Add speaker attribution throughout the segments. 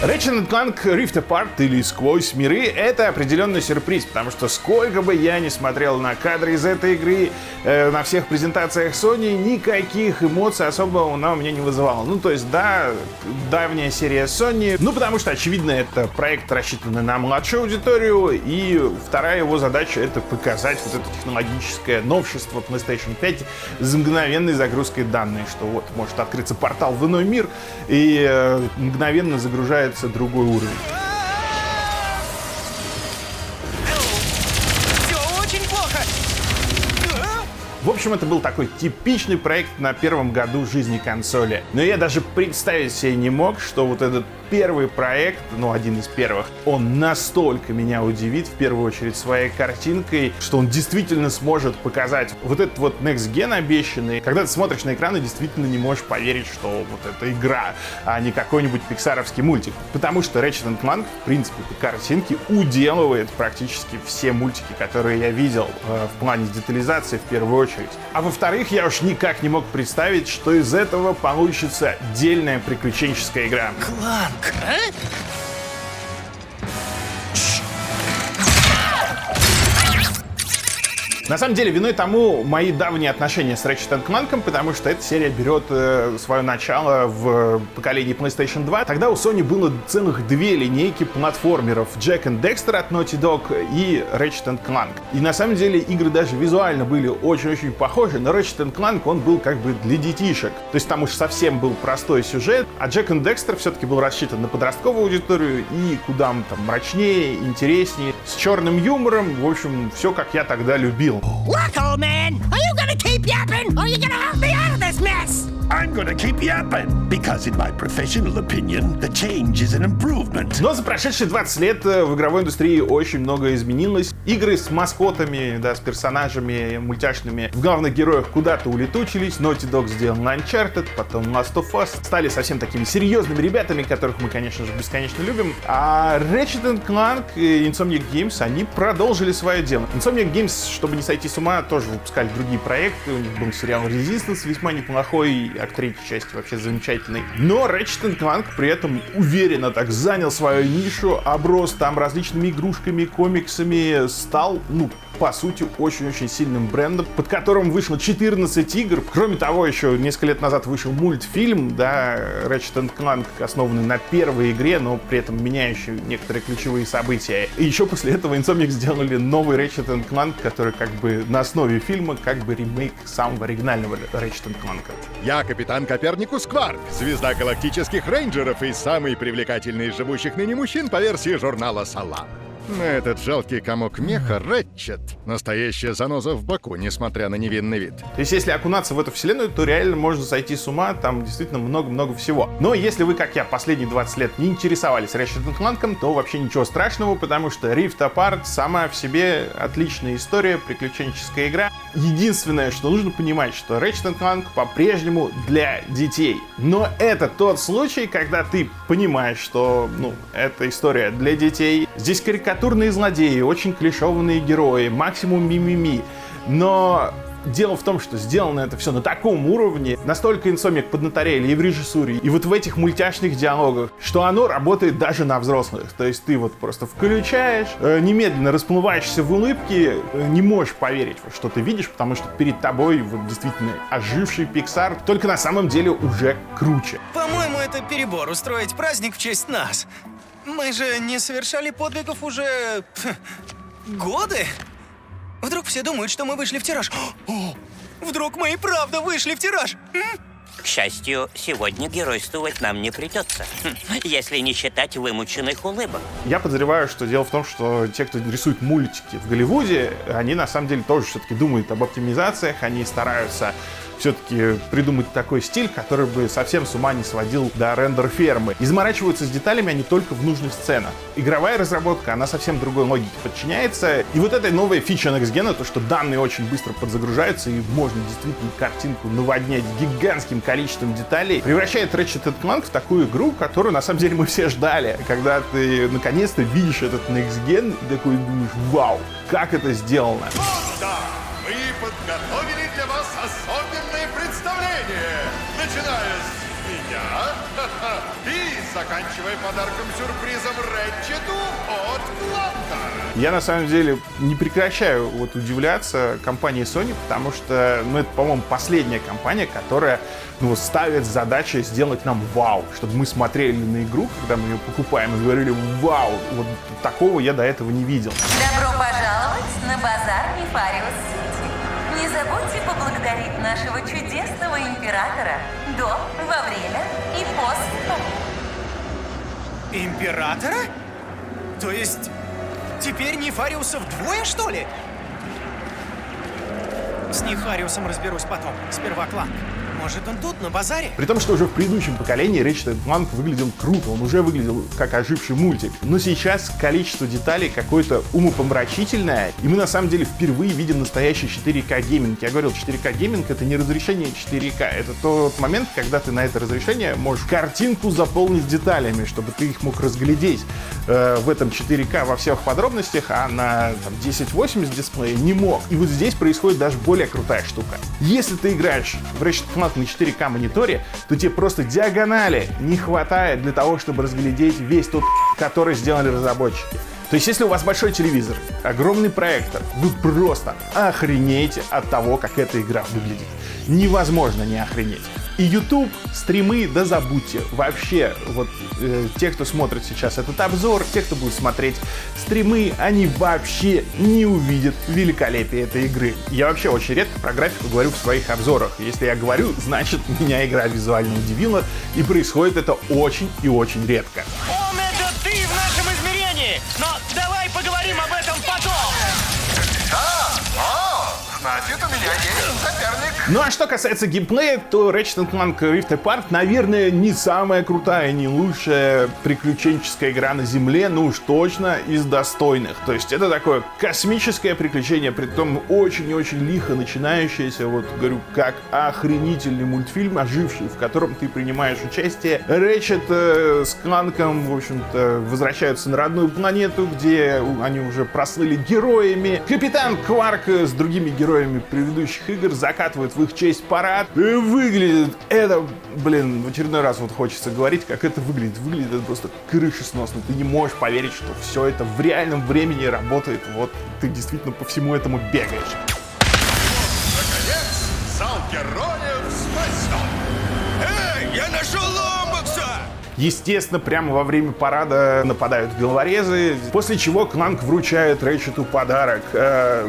Speaker 1: Ratchet & Clank Rift Apart или Сквозь миры — это определенный сюрприз, потому что сколько бы я ни смотрел на кадры из этой игры, на всех презентациях Sony, никаких эмоций особо она у меня не вызывала. Ну, то есть, да, давняя серия Sony, ну, потому что, очевидно, это проект, рассчитанный на младшую аудиторию, и вторая его задача — это показать вот это технологическое новшество PlayStation 5 с мгновенной загрузкой данных, что вот может открыться портал в иной мир, и мгновенно загружается другой уровень.
Speaker 2: Все очень плохо.
Speaker 1: В общем, это был такой типичный проект на первом году жизни консоли. Но я даже представить себе не мог, что вот этот первый проект, ну, один из первых, он настолько меня удивит, в первую очередь, своей картинкой, что он действительно сможет показать вот этот вот Next Gen обещанный. Когда ты смотришь на экран и действительно не можешь поверить, что вот это игра, а не какой-нибудь пиксаровский мультик. Потому что Ratchet & Clank, в принципе, по картинке уделывает практически все мультики, которые я видел в плане детализации, в первую очередь. А во-вторых, я уж никак не мог представить, что из этого получится отдельная приключенческая игра.
Speaker 2: Кланк, а?
Speaker 1: На самом деле, виной тому мои давние отношения с Ratchet & Clank, потому что эта серия берет свое начало в поколении PlayStation 2. Тогда у Sony было целых две линейки платформеров: Jak and Daxter от Naughty Dog и Ratchet & Clank. И на самом деле игры даже визуально были очень-очень похожи, но Ratchet & Clank, он был как бы для детишек. То есть там уж совсем был простой сюжет, а Jak and Daxter все-таки был рассчитан на подростковую аудиторию и куда там мрачнее, интереснее, с черным юмором. В общем, все как я тогда любил.
Speaker 3: Look, old man, are you gonna keep yapping, or are you gonna help me out of this mess?
Speaker 4: I'm gonna keep yapping, because in my professional opinion, the change is an improvement.
Speaker 1: Но за прошедшие 20 лет в игровой индустрии очень многое изменилось. Игры с маскотами, да, с персонажами мультяшными в главных героях куда-то улетучились. Naughty Dog сделал Uncharted, потом Last of Us. Стали совсем такими серьезными ребятами, которых мы, конечно же, бесконечно любим. А Ratchet & Clank и Insomniac Games, они продолжили свое дело. Insomniac Games, чтобы не сойти с ума, тоже выпускали другие проекты. У них был сериал Resistance, весьма неплохой, а к третьей части вообще замечательный. Но Ratchet & Clank при этом уверенно так занял свою нишу, оброс там различными игрушками, комиксами, стал, ну, по сути, очень-очень сильным брендом, под которым вышло 14 игр. Кроме того, еще несколько лет назад вышел мультфильм, да, Ratchet & Clank, основанный на первой игре, но при этом меняющий некоторые ключевые события. И еще после этого Insomniac сделали новый Ratchet & Clank, который как бы на основе фильма, как бы ремейк самого оригинального Ratchet & Clank.
Speaker 5: Я капитан Коперникус Кварк, звезда галактических рейнджеров и самый привлекательный из живущих ныне мужчин по версии журнала «Салам». Но этот жалкий комок меха Рэтчет — настоящая заноза в боку, несмотря на невинный вид.
Speaker 1: То есть, если окунаться в эту вселенную, то реально можно сойти с ума, там действительно много-много всего. Но если вы, как я, последние 20 лет не интересовались Ratchet & Clank, то вообще ничего страшного, потому что Rift Apart сама в себе отличная история, приключенческая игра. Единственное, что нужно понимать, что Ratchet & Clank по-прежнему для детей. Но это тот случай, когда ты понимаешь, что, ну, эта история для детей. Здесь карикатурные злодеи, очень клишованные герои, максимум мимими. Но дело в том, что сделано это все на таком уровне, настолько Insomniac поднаторели и в режиссуре, и вот в этих мультяшных диалогах, что оно работает даже на взрослых. То есть ты вот просто включаешь, немедленно расплываешься в улыбке, не можешь поверить, что ты видишь, потому что перед тобой вот действительно оживший Pixar, только на самом деле уже круче.
Speaker 2: По-моему, это перебор — устроить праздник в честь нас. Мы же не совершали подвигов уже годы. Вдруг все думают, что мы вышли в тираж. О, вдруг мы и правда вышли в тираж.
Speaker 6: К счастью, сегодня геройствовать нам не придется, если не считать вымученных улыбок.
Speaker 1: Я подозреваю, что дело в том, что те, кто рисует мультики в Голливуде, они на самом деле тоже все-таки думают об оптимизациях, они стараются все-таки придумать такой стиль, который бы совсем с ума не сводил до рендер-фермы. И заморачиваются с деталями они только в нужных сценах. Игровая разработка, она совсем другой логике подчиняется. И вот эта новая фича Next Gen, то, что данные очень быстро подзагружаются, и можно действительно картинку наводнять гигантским количеством деталей, превращает Ratchet & Clank в такую игру, которую на самом деле мы все ждали. Когда ты наконец-то видишь этот Next Gen, и такой думаешь: вау, как это сделано.
Speaker 5: Да, мы подготовили для вас особенное представление, начиная с меня. И заканчивая подарком-сюрпризом Рэтчету от Кланка.
Speaker 1: Я на самом деле не прекращаю вот удивляться компании Sony, потому что, это, по-моему, последняя компания, которая ставит задачу сделать нам вау, чтобы мы смотрели на игру, когда мы ее покупаем, и говорили: вау, вот такого я до этого не видел.
Speaker 7: Добро пожаловать на базар Нефариус Сити. Не забудьте поблагодарить нашего чудесного императора до, во время и после.
Speaker 2: Императора? То есть теперь Нефариусов двое, что ли? С Нефариусом разберусь потом. Сперва Кланк. Может, он тут, на базаре?
Speaker 1: При том, что уже в предыдущем поколении Ratchet & Clank выглядел круто, он уже выглядел как оживший мультик. Но сейчас количество деталей какое-то умопомрачительное, и мы на самом деле впервые видим настоящий 4К гейминг. Я говорил, 4К гейминг — это не разрешение 4К, это тот момент, когда ты на это разрешение можешь картинку заполнить деталями, чтобы ты их мог разглядеть в этом 4К во всех подробностях, а на 1080 дисплее не мог. И вот здесь происходит даже более крутая штука. Если ты играешь в Ratchet & Clank на 4К мониторе, то тебе просто диагонали не хватает для того, чтобы разглядеть весь тот, который сделали разработчики. То есть, если у вас большой телевизор, огромный проектор, вы просто охренеете от того, как эта игра выглядит. Невозможно не охренеть. И YouTube, стримы, да забудьте. Вообще, те, кто смотрит сейчас этот обзор, те, кто будет смотреть стримы, они вообще не увидят великолепие этой игры. Я вообще очень редко про графику говорю в своих обзорах. Если я говорю, значит, меня игра визуально удивила, и происходит это очень и очень редко.
Speaker 2: Он — это ты в нашем измерении! Но давай поговорим об этом потом!
Speaker 5: Значит, у меня есть соперник.
Speaker 1: Ну а что касается геймплея, то Ratchet Clank Rift Apart, наверное, не самая крутая, не лучшая приключенческая игра на Земле, но уж точно из достойных. То есть это такое космическое приключение, при том очень и очень лихо начинающееся, говорю, как охренительный мультфильм, оживший, в котором ты принимаешь участие. Ratchet с Кланком, в общем-то, возвращаются на родную планету, где они уже прослыли героями. Капитан Кварк с другими героями предыдущих игр закатывает в их честь парад. И выглядит это, в очередной раз хочется говорить, как это выглядит. Выглядит это просто крышесносно. Ты не можешь поверить, что все это в реальном времени работает. Ты действительно по всему этому бегаешь.
Speaker 5: Наконец, зал героев спасен.
Speaker 2: Эй, я нашел Ломбокса!
Speaker 1: Естественно, прямо во время парада нападают головорезы, после чего Кланк вручает Рэтчету подарок.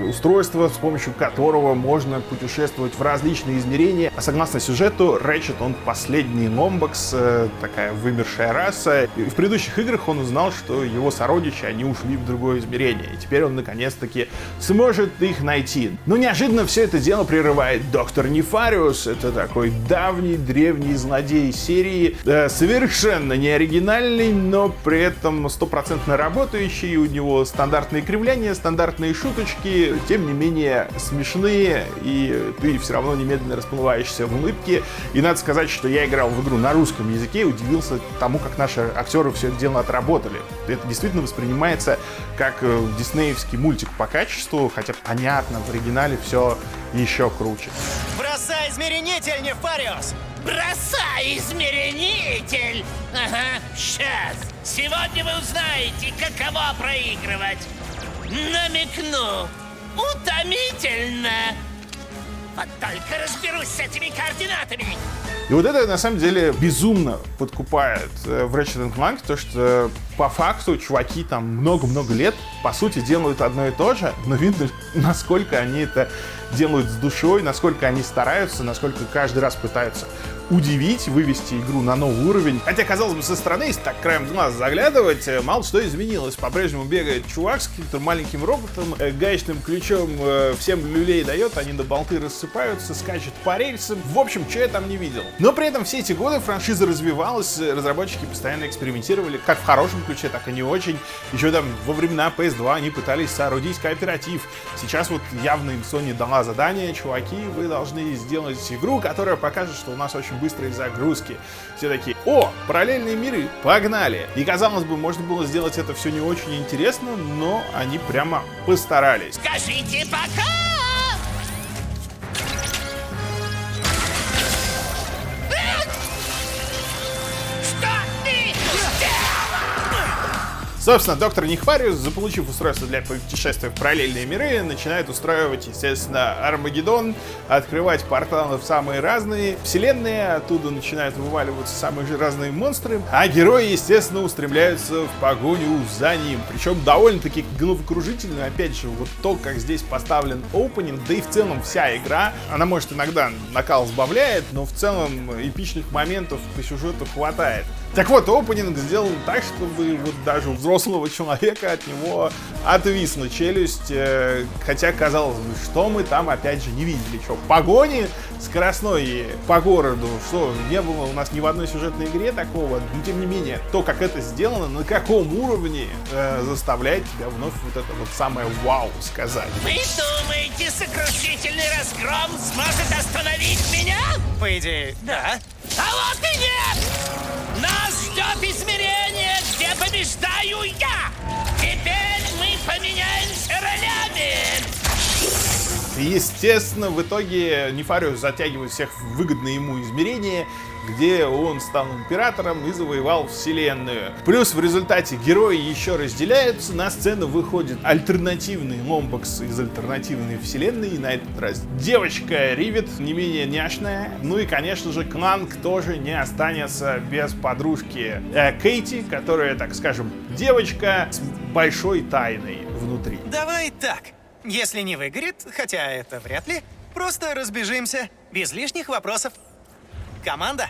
Speaker 1: Устройство, с помощью которого можно путешествовать в различные измерения. А согласно сюжету, Рэтчет, он последний Ломбокс, такая вымершая раса. И в предыдущих играх он узнал, что его сородичи, они ушли в другое измерение. И теперь он, наконец-таки, сможет их найти. Но неожиданно все это дело прерывает доктор Нефариус. Это такой давний, древний злодей серии, совершенно не оригинальный, но при этом стопроцентно работающий. У него стандартные кривляния, стандартные шуточки, тем не менее смешные, и ты все равно немедленно расплываешься в улыбке. И надо сказать, что я играл в игру на русском языке и удивился тому, как наши актеры все это дело отработали. Это действительно воспринимается как диснеевский мультик по качеству, хотя понятно, в оригинале все еще круче.
Speaker 2: Бросай измеренитель, Нефариус!
Speaker 3: Бросай измеренитель! Ага, сейчас. Сегодня вы узнаете, каково проигрывать. Намекну. Утомительно. Вот только разберусь с этими координатами.
Speaker 1: И это, на самом деле, безумно подкупает в Ratchet Clank, то что по факту чуваки там много-много лет, по сути, делают одно и то же, но видно, насколько они это делают с душой, насколько они стараются, насколько каждый раз пытаются удивить, вывести игру на новый уровень. Хотя, казалось бы, со стороны, если так краем глаза заглядывать, мало что изменилось. По-прежнему бегает чувак с каким-то маленьким роботом, гаечным ключом всем люлей дает, они до болты рассыпаются, скачет по рельсам. В общем, что я там не видел. Но при этом все эти годы франшиза развивалась, разработчики постоянно экспериментировали, как в хорошем ключе, так и не очень. Еще там во времена PS2 они пытались соорудить кооператив. Сейчас явно им Sony дала задание: чуваки, вы должны сделать игру, которая покажет, что у нас очень быстрые загрузки. Все такие: о, параллельные миры, погнали! И казалось бы, можно было сделать это все не очень интересно, но они прямо постарались.
Speaker 3: Скажите пока!
Speaker 1: Собственно, доктор Нехвариус, заполучив устройство для путешествия в параллельные миры, начинает устраивать, естественно, Армагеддон, открывать порталы в самые разные вселенные, оттуда начинают вываливаться самые же разные монстры, а герои, естественно, устремляются в погоню за ним. Причем довольно-таки головокружительно, опять же, вот то, как здесь поставлен опенинг, да и в целом вся игра, она, может, иногда накал сбавляет, но в целом эпичных моментов по сюжету хватает. Так вот, опенинг сделан так, чтобы вот даже у взрослого человека от него отвисла челюсть, хотя, казалось бы, что мы там опять же не видели, что погони скоростной по городу, что не было у нас ни в одной сюжетной игре такого, но тем не менее, то, как это сделано, на каком уровне заставляет тебя вновь вот это вот самое вау сказать.
Speaker 3: Вы думаете, сокрушительный разгром сможет остановить меня?
Speaker 2: По идее, да.
Speaker 3: А вот и нет! Нас ждет измерение, где побеждаю я! Теперь мы поменяемся ролями!
Speaker 1: Естественно, в итоге Нефариус затягивает всех в выгодное ему измерение, где он стал императором и завоевал вселенную. Плюс в результате герои еще разделяются, на сцену выходит альтернативный Ломбакс из альтернативной вселенной, и на этот раз девочка Ривет, не менее няшная. Ну и, конечно же, Кланк тоже не останется без подружки Кейти, которая, так скажем, девочка с большой тайной внутри.
Speaker 2: Давай так. Если не выгорит, хотя это вряд ли, просто разбежимся. Без лишних вопросов. Команда?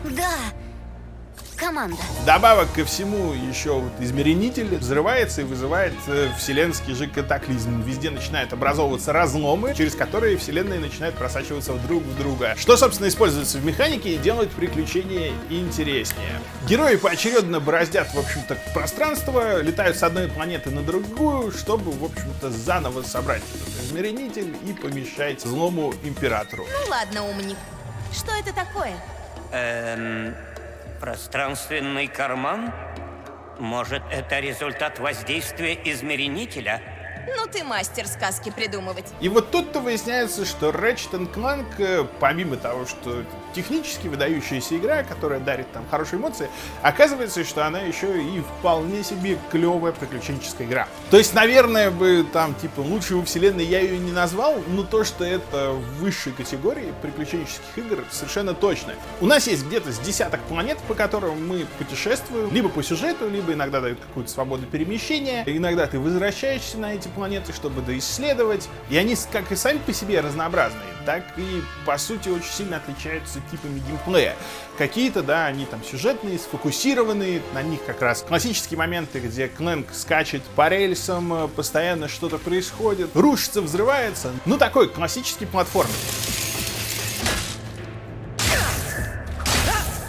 Speaker 8: Да, команда.
Speaker 1: Добавок ко всему, еще вот измеренитель взрывается и вызывает вселенский же катаклизм. Везде начинают образовываться разломы, через которые вселенные начинают просачиваться друг в друга. Что, собственно, используется в механике и делает приключения интереснее. Герои поочередно бороздят, в общем-то, пространство, летают с одной планеты на другую, чтобы, в общем-то, заново собрать этот измеренитель и помешать злому императору.
Speaker 8: Ну ладно, умник. Что это такое?
Speaker 6: Пространственный карман? Может, это результат воздействия измеренителя?
Speaker 8: Ну ты мастер сказки придумывать.
Speaker 1: И вот тут-то выясняется, что Ratchet & Clank, помимо того, что технически выдающаяся игра, которая дарит там хорошие эмоции, оказывается, что она еще и вполне себе клевая приключенческая игра. То есть, наверное, бы там, типа, лучшей во вселенной я ее не назвал, но то, что это в высшей категории приключенческих игр, совершенно точно. У нас есть где-то с десяток планет, по которым мы путешествуем, либо по сюжету, либо иногда дают какую-то свободу перемещения, иногда ты возвращаешься на эти планеты, чтобы доисследовать, и они как и сами по себе разнообразные, так и по сути очень сильно отличаются типами геймплея. Какие-то, да, они там сюжетные, сфокусированные, на них как раз классические моменты, где Клэнк скачет по рельсам, постоянно что-то происходит, рушится, взрывается, ну такой классический платформер.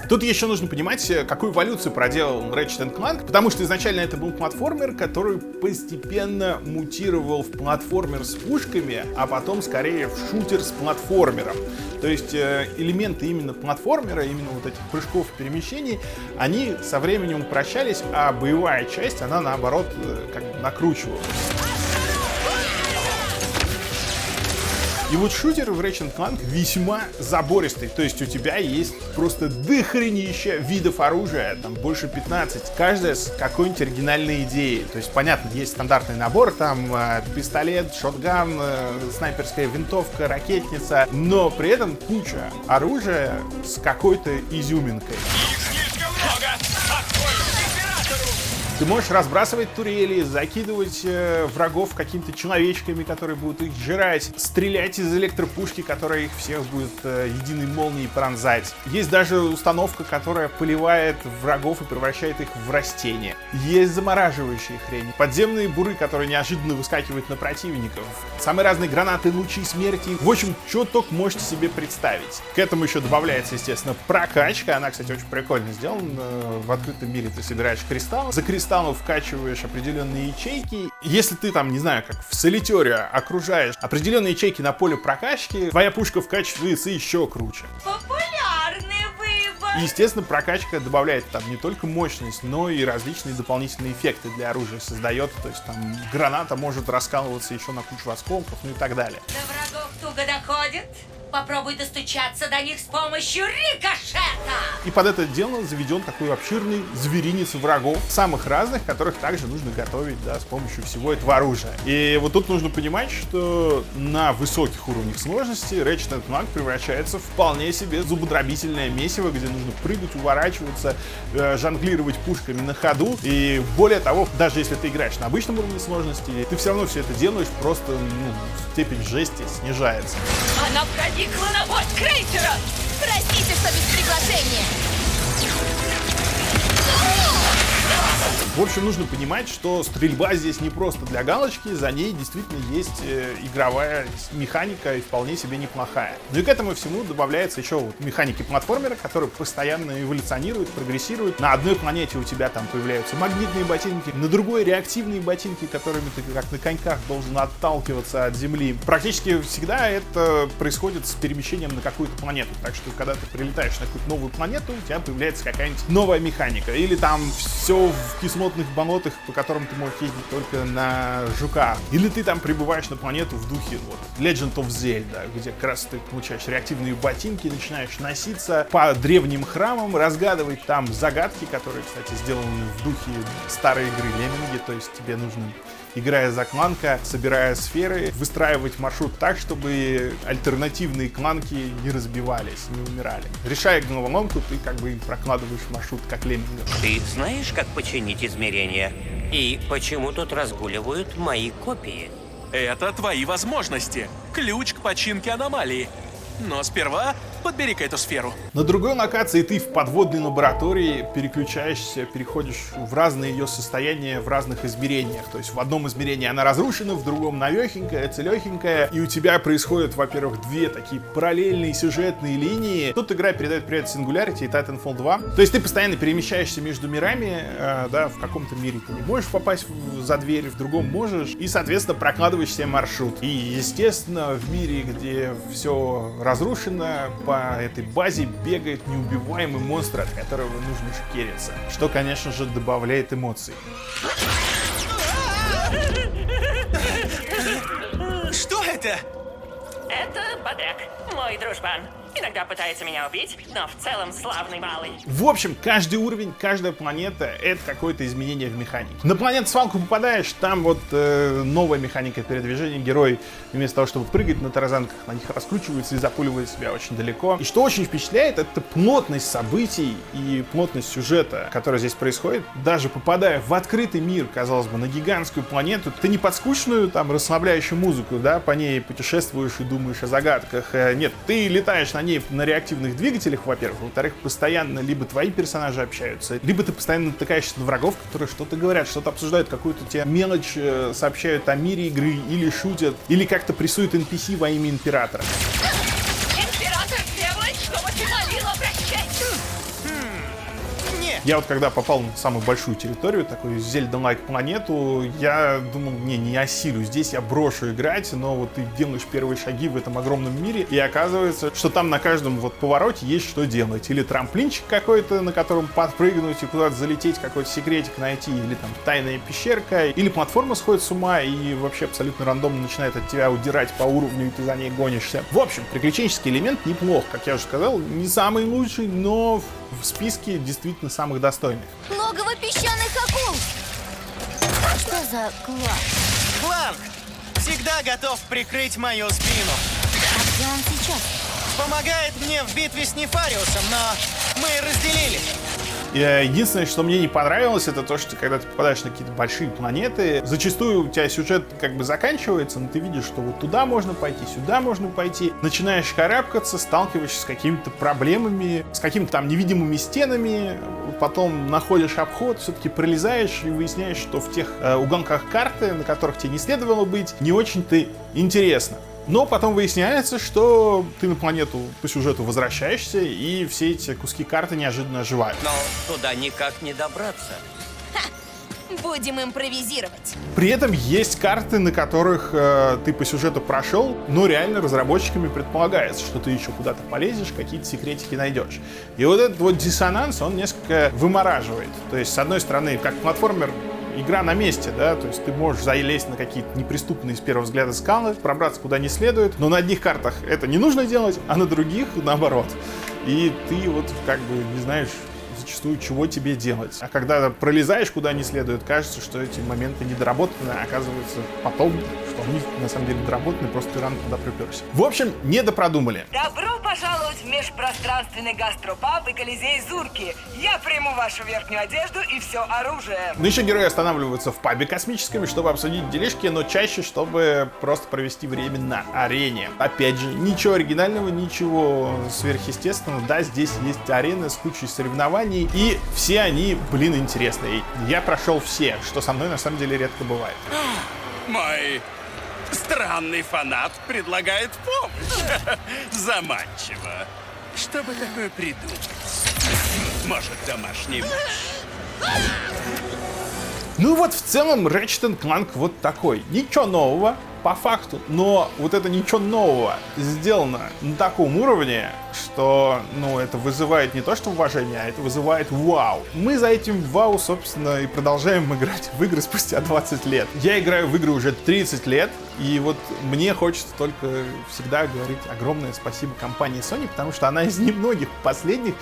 Speaker 1: Тут еще нужно понимать, какую эволюцию проделал Ratchet & Clank, потому что изначально это был платформер, который постепенно мутировал в платформер с пушками, а потом скорее в шутер с платформером. То есть элементы именно платформера, именно вот этих прыжков и перемещений, они со временем упрощались, а боевая часть, она наоборот как бы накручивалась. И вот шутер в Ratchet & Clank весьма забористый, то есть у тебя есть просто дохренища видов оружия, там больше 15, каждая с какой-нибудь оригинальной идеей. То есть, понятно, есть стандартный набор, там пистолет, шотган, снайперская винтовка, ракетница, но при этом куча оружия с какой-то изюминкой. Ты можешь разбрасывать турели, закидывать врагов какими-то человечками, которые будут их жрать, стрелять из электропушки, которая их всех будет единой молнией пронзать. Есть даже установка, которая поливает врагов и превращает их в растения. Есть замораживающие хрени, подземные буры, которые неожиданно выскакивают на противников, самые разные гранаты, лучи смерти. В общем, что только можете себе представить. К этому еще добавляется, естественно, прокачка. Она, кстати, очень прикольно сделана. В открытом мире ты собираешь кристаллы. За кристаллы вкачиваешь определенные ячейки. Если ты там, не знаю, как в Солитере окружаешь определенные ячейки на поле прокачки, твоя пушка вкачивается еще круче.
Speaker 7: Популярный выбор.
Speaker 1: Естественно, прокачка добавляет там не только мощность, но и различные дополнительные эффекты для оружия создает. То есть там граната может раскалываться еще на кучу осколков, ну и так далее.
Speaker 7: До врагов туго доходит.
Speaker 3: попробуй достучаться до них с помощью рикошета!
Speaker 1: И под это дело заведен такой обширный зверинец врагов, самых разных, которых также нужно готовить, да, с помощью всего этого оружия. И вот тут нужно понимать, что на высоких уровнях сложности Ratchet & Clank превращается в вполне себе зубодробительное месиво, где нужно прыгать, уворачиваться, жонглировать пушками на ходу. И более того, даже если ты играешь на обычном уровне сложности, ты все равно все это делаешь, просто степень жести снижается.
Speaker 3: Она проникла на борт крейсера!
Speaker 8: Простите, что без приглашения.
Speaker 1: В общем, нужно понимать, что стрельба здесь не просто для галочки, за ней действительно есть игровая механика и вполне себе неплохая. Ну и к этому всему добавляется еще вот механики платформера, которые постоянно эволюционируют, прогрессируют. На одной планете у тебя там появляются магнитные ботинки, на другой реактивные ботинки, которыми ты как на коньках должен отталкиваться от Земли. Практически всегда это происходит с перемещением на какую-то планету. Так что, когда ты прилетаешь на какую-то новую планету, у тебя появляется какая-нибудь новая механика. Или там все в кислотных банотах, по которым ты можешь ездить только на жуках. Или ты там прибываешь на планету в духе вот, Legend of Zelda, где как раз ты получаешь реактивные ботинки, начинаешь носиться по древним храмам, разгадывать там загадки, которые, кстати, сделаны в духе старой игры Лемминги, то есть тебе нужно, играя за кланка, собирая сферы, выстраивать маршрут так, чтобы альтернативные кланки не разбивались, не умирали. Решая головоломку, ты как бы им прокладываешь маршрут, как Лемминга.
Speaker 6: Ты знаешь, как починить измерения? И почему тут разгуливают мои копии?
Speaker 9: Это твои возможности. Ключ к починке аномалии. Но сперва подбери-ка эту сферу.
Speaker 1: На другой локации ты в подводной лаборатории переключаешься, переходишь в разные ее состояния в разных измерениях. То есть в одном измерении она разрушена, в другом навехенькая, целехенькая. И у тебя происходят, во-первых, две такие параллельные сюжетные линии. Тут игра передает привет Singularity и Titanfall 2. То есть ты постоянно перемещаешься между мирами, да, в каком-то мире ты не можешь попасть за дверь, в другом можешь. И, соответственно, прокладываешь себе маршрут. И, естественно, в мире, где все разрушено, по этой базе бегает неубиваемый монстр, от которого нужно шкериться. Что, конечно же, добавляет эмоций.
Speaker 2: Что это?
Speaker 3: Это Бодряк, мой дружбан. Иногда пытается меня убить, но в целом славный малый.
Speaker 1: В общем, каждый уровень, каждая планета — это какое-то изменение в механике. На планету-свалку попадаешь, там вот новая механика передвижения. Герой вместо того, чтобы прыгать на тарзанках, на них раскручивается и запуливает себя очень далеко. И что очень впечатляет, это плотность событий и плотность сюжета, которая здесь происходит. Даже попадая в открытый мир, казалось бы, на гигантскую планету, ты не под скучную, там, расслабляющую музыку, да, по ней путешествуешь и думаешь о загадках. Нет, ты летаешь на реактивных двигателях, во-первых. Во-вторых, постоянно либо твои персонажи общаются, либо ты постоянно натыкаешься на врагов, которые что-то говорят, что-то обсуждают, какую-то тебе мелочь сообщают о мире игры, или шутят, или как-то прессуют NPC во имя Императора.
Speaker 3: Император требует, чтобы ты молила прощать.
Speaker 1: Я вот когда попал на самую большую территорию, такую Zelda-like планету, я думал, не осилю, здесь я брошу играть, но вот ты делаешь первые шаги в этом огромном мире, и оказывается, что там на каждом вот повороте есть что делать. Или трамплинчик какой-то, на котором подпрыгнуть и куда-то залететь, какой-то секретик найти, или там тайная пещерка, или платформа сходит с ума и вообще абсолютно рандомно начинает от тебя удирать по уровню, и ты за ней гонишься. В общем, приключенческий элемент неплох, как я уже сказал, не самый лучший, но в списке действительно самых достойных.
Speaker 8: Логово песчаных акул. Что за класс?
Speaker 2: Кланк! Всегда готов прикрыть мою спину.
Speaker 8: А где он сейчас?
Speaker 2: Помогает мне в битве с Нефариусом, но мы разделили.
Speaker 1: Единственное, что мне не понравилось, это то, что когда ты попадаешь на какие-то большие планеты, зачастую у тебя сюжет как бы заканчивается, но ты видишь, что вот туда можно пойти, сюда можно пойти. Начинаешь карабкаться, сталкиваешься с какими-то проблемами, с какими-то там невидимыми стенами, потом находишь обход, все-таки пролезаешь и выясняешь, что в тех уголках карты, на которых тебе не следовало быть, не очень-то интересно. Но потом выясняется, что ты на планету по сюжету возвращаешься, и все эти куски карты неожиданно оживают.
Speaker 6: Но туда никак не добраться.
Speaker 8: Будем импровизировать.
Speaker 1: При этом есть карты, на которых ты по сюжету прошел, но реально разработчиками предполагается, что ты еще куда-то полезешь, какие-то секретики найдешь. И вот этот вот диссонанс, он несколько вымораживает. То есть, с одной стороны, как платформер, игра на месте, да, то есть ты можешь залезть на какие-то неприступные с первого взгляда скалы, пробраться куда не следует, но на одних картах это не нужно делать, а на других наоборот. И ты вот как бы не знаешь зачастую, чего тебе делать. А когда пролезаешь куда не следует, кажется, что эти моменты недоработаны, а оказывается потом, что они на самом деле доработаны, просто ты рано туда приперся. В общем, недопродумали.
Speaker 10: Добро пожаловать в межпространственный гастропаб и Колизей Зурки. Я приму вашу верхнюю одежду и все оружие.
Speaker 1: Но еще герои останавливаются в пабе космическом, чтобы обсудить делишки, но чаще, чтобы просто провести время на арене. Опять же, ничего оригинального, ничего сверхъестественного. Да, здесь есть арены с кучей соревнований, и все они, блин, интересные. Я прошел все, что со мной на самом деле редко бывает.
Speaker 3: Мой странный фанат предлагает помощь. Заманчиво. Что бы такое придумать? Может, домашний нож?
Speaker 1: Ну вот в целом Ratchet & Clank вот такой. Ничего нового, по факту, но вот это ничего нового сделано на таком уровне, что, ну, это вызывает не то что уважение, а это вызывает вау. Мы за этим вау, собственно, и продолжаем играть в игры спустя 20 лет. Я играю в игры уже 30 лет, и вот мне хочется только всегда говорить огромное спасибо компании Sony, потому что она из немногих последних,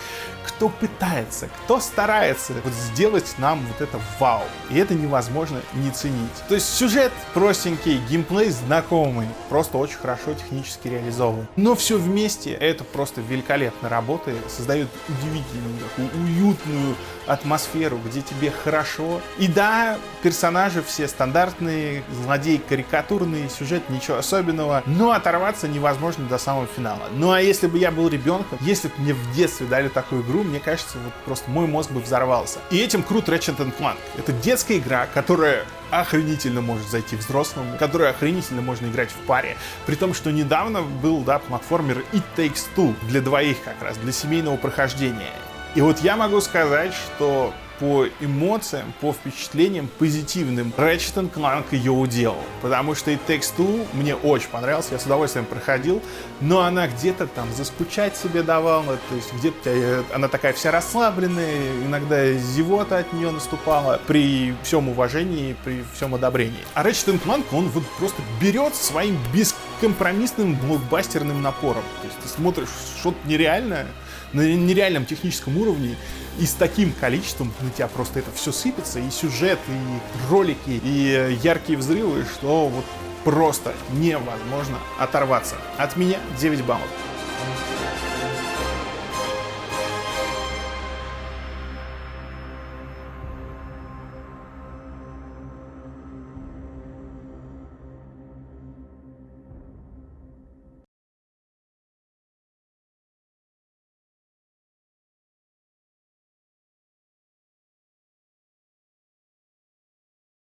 Speaker 1: кто пытается, кто старается вот сделать нам вот это вау. И это невозможно не ценить. То есть сюжет простенький, геймплей знакомый, просто очень хорошо технически реализован. Но все вместе это просто великолепно работает, создает удивительную, такую уютную атмосферу, где тебе хорошо. И да, персонажи все стандартные, злодеи карикатурные, сюжет ничего особенного, но оторваться невозможно до самого финала. Ну а если бы я был ребенком, если бы мне в детстве дали такую игру, мне кажется, вот просто мой мозг бы взорвался. И этим крут Ratchet & Clank. Это детская игра, которая охренительно может зайти взрослому, которую охренительно можно играть в паре. При том, что недавно был, да, платформер It Takes Two для двоих как раз, для семейного прохождения. И вот я могу сказать, что по эмоциям, по впечатлениям позитивным Ratchet & Clank ее уделал. Потому что It Takes Two мне очень понравился, я с удовольствием проходил, но она где-то там заскучать себе давала, то есть где-то она такая вся расслабленная, иногда зевота от нее наступала, при всем уважении, при всем одобрении. А Ratchet & Clank, он вот просто берет своим бескомпромиссным блокбастерным напором. То есть ты смотришь что-то нереальное, на нереальном техническом уровне, и с таким количеством на тебя просто это все сыпется, и сюжет, и ролики, и яркие взрывы, что вот просто невозможно оторваться. От меня 9 баллов.